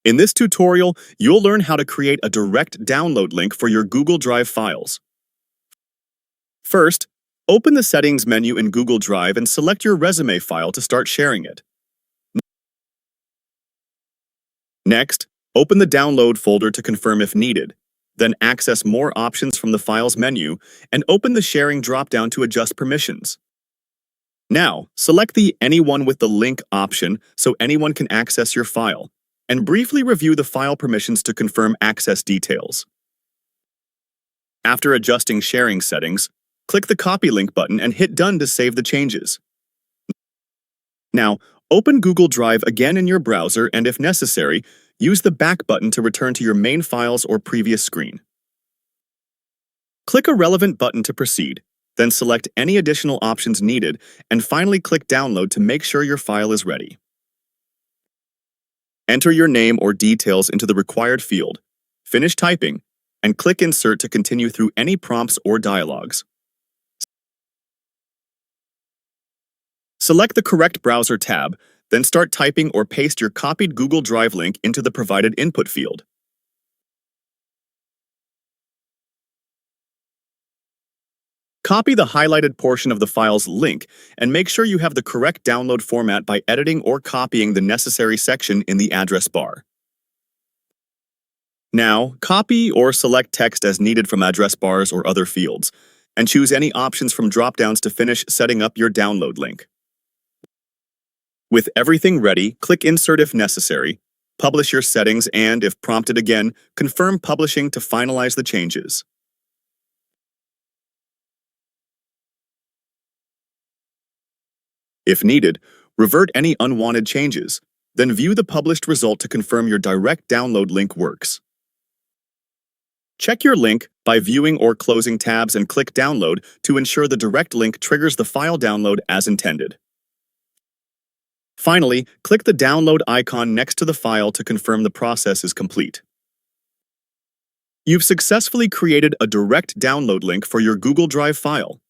In this tutorial, you'll learn how to create a direct download link for your Google Drive files. First, open the Settings menu in Google Drive and select your resume file to start sharing it. Next, open the Download folder to confirm if needed. Then access More options from the Files menu and open the Sharing dropdown to adjust permissions. Now, select the Anyone with the Link option so anyone can access your file, and briefly review the file permissions to confirm access details. After adjusting sharing settings, click the Copy Link button and hit Done to save the changes. Now, open Google Drive again in your browser and, if necessary, use the Back button to return to your main files or previous screen. Click a relevant button to proceed, then select any additional options needed, and finally click Download to make sure your file is ready. Enter your name or details into the required field, finish typing, and click Insert to continue through any prompts or dialogues. Select the correct browser tab, then start typing or paste your copied Google Drive link into the provided input field. Copy the highlighted portion of the file's link and make sure you have the correct download format by editing or copying the necessary section in the address bar. Now, copy or select text as needed from address bars or other fields, and choose any options from dropdowns to finish setting up your download link. With everything ready, click Insert if necessary, publish your settings, and, if prompted again, confirm publishing to finalize the changes. If needed, revert any unwanted changes, then view the published result to confirm your direct download link works. Check your link by viewing or closing tabs and click Download to ensure the direct link triggers the file download as intended. Finally, click the download icon next to the file to confirm the process is complete. You've successfully created a direct download link for your Google Drive file.